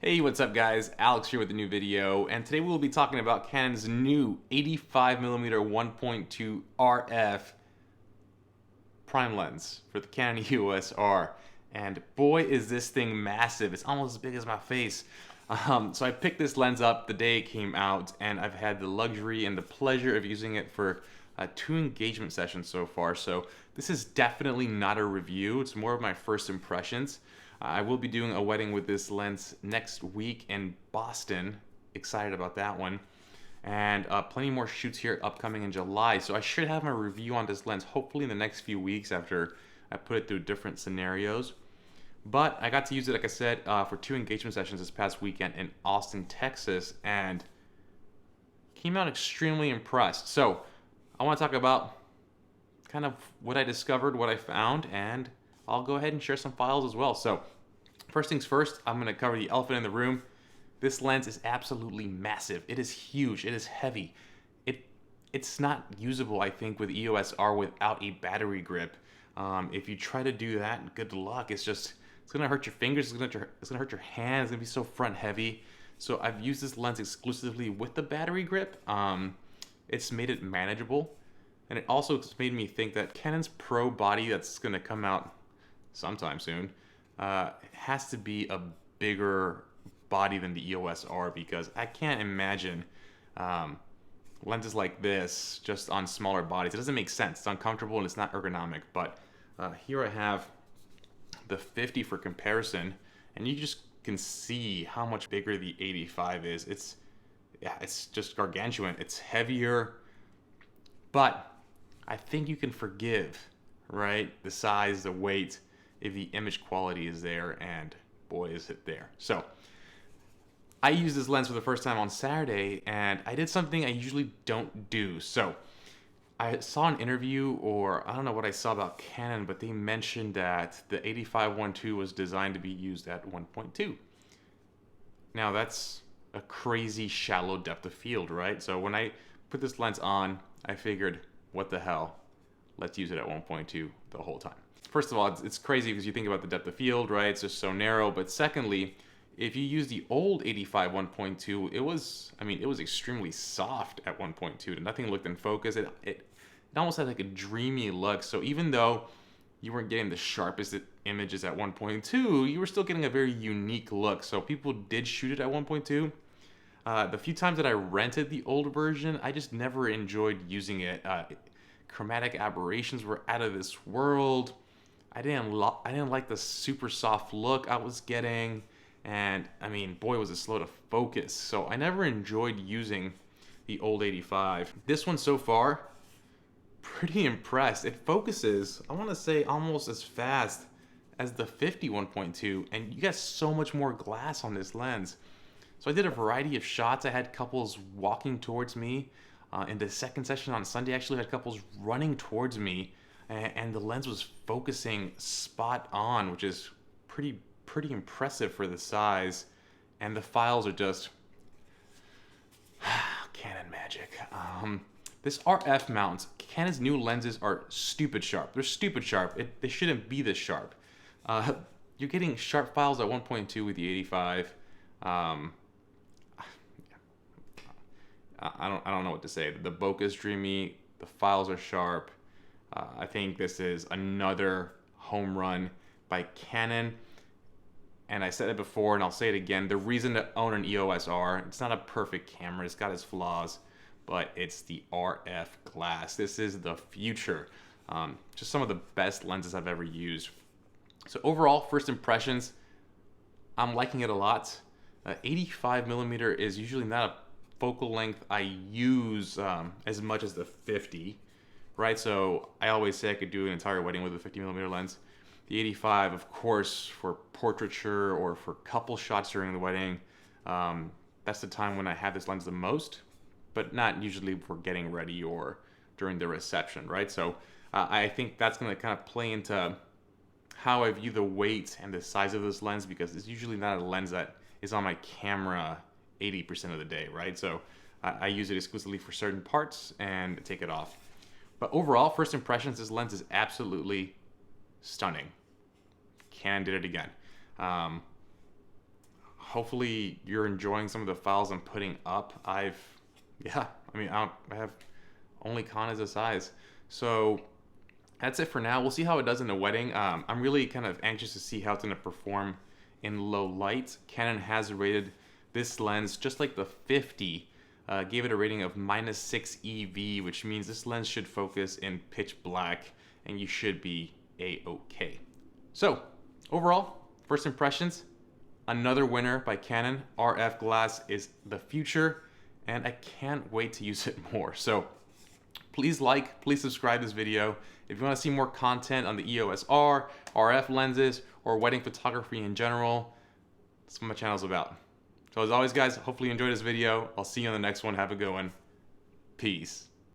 Hey, what's up guys? Alex here with a new video, and today we'll be talking about Canon's new 85mm 1.2 RF prime lens for the Canon EOS R. And boy is this thing massive. It's almost as big as my face. So I picked this lens up the day it came out, and I've had the luxury and the pleasure of using it for 2 engagement sessions so far. So this is definitely not a review. It's more of my first impressions. I will be doing a wedding with this lens next week in Boston. Excited about that one. And plenty more shoots here upcoming in July. So I should have my review on this lens hopefully in the next few weeks after I put it through different scenarios. But I got to use it, like I said, for 2 engagement sessions this past weekend in Austin, Texas, and came out extremely impressed. So I want to talk about kind of what I discovered, what I found, and I'll go ahead and share some files as well. So first things first, I'm going to cover the elephant in the room. This lens is absolutely massive. It is huge. It is heavy. It's not usable, I think, with EOS R without a battery grip. If you try to do that, good luck. It's going to hurt your fingers. It's going to hurt your hands. It's going to be so front heavy. So I've used this lens exclusively with the battery grip. It's made it manageable. And it also made me think that Canon's Pro body that's going to come out sometime soon has to be a bigger body than the EOS R, because I can't imagine lenses like this just on smaller bodies. It doesn't make sense. It's uncomfortable and it's not ergonomic. But here I have the 50 for comparison, and you just can see how much bigger the 85 is. It's just gargantuan. It's heavier, but I think you can forgive, right? The size, the weight, if the image quality is there, and boy is it there. So I used this lens for the first time on Saturday, and I did something I usually don't do. So I saw an interview, or I don't know what I saw about Canon, but they mentioned that the 85-1.2 was designed to be used at 1.2. Now that's a crazy shallow depth of field, right? So when I put this lens on, I figured, what the hell? Let's use it at 1.2 the whole time. First of all, it's crazy because you think about the depth of field, right? It's just so narrow. But secondly, if you use the old 85 1.2, it was extremely soft at 1.2. Nothing looked in focus. It almost had like a dreamy look. So even though you weren't getting the sharpest images at 1.2, you were still getting a very unique look. So people did shoot it at 1.2. The few times that I rented the old version, I just never enjoyed using it. Chromatic aberrations were out of this world. I didn't like the super soft look I was getting, and I mean, boy was it slow to focus. So I never enjoyed using the old 85. This one so far, pretty impressed. It focuses, I want to say, almost as fast as the 50 1.2, and you got so much more glass on this lens. So I did a variety of shots. I had couples walking towards me. In the second session on Sunday, I actually had couples running towards me, and the lens was focusing spot on, which is pretty impressive for the size. And the files are just Canon magic. This RF mount, Canon's new lenses are stupid sharp. They're stupid sharp. They shouldn't be this sharp. You're getting sharp files at 1.2 with the 85. I don't know what to say. The bokeh is dreamy. The files are sharp. I think this is another home run by Canon. And I said it before, and I'll say it again. The reason to own an EOS R, it's not a perfect camera. It's got its flaws, but it's the RF glass. This is the future. Just some of the best lenses I've ever used. So overall, first impressions, I'm liking it a lot. 85mm is usually not a focal length I use as much as the 50, right? So I always say I could do an entire wedding with a 50mm lens. The 85, of course, for portraiture or for couple shots during the wedding, that's the time when I have this lens the most, but not usually for getting ready or during the reception, right? So I think that's going to kind of play into how I view the weight and the size of this lens, because it's usually not a lens that is on my camera 80% of the day, right? So I use it exclusively for certain parts and take it off. But overall, first impressions, this lens is absolutely stunning. Canon did it again. hopefully you're enjoying some of the files I'm putting up. I have only Con as size. So that's it for now. We'll see how it does in the wedding. I'm really kind of anxious to see how it's going to perform in low light. Canon has rated this lens just like the 50. Gave it a rating of -6 EV, which means this lens should focus in pitch black and you should be a-okay. So overall, first impressions, another winner by Canon. RF glass is the future and I can't wait to use it more. So please please subscribe this video. If you want to see more content on the EOS R, RF lenses, or wedding photography in general, that's what my channel is about. So as always, guys, hopefully you enjoyed this video. I'll see you on the next one. Have a good one. Peace.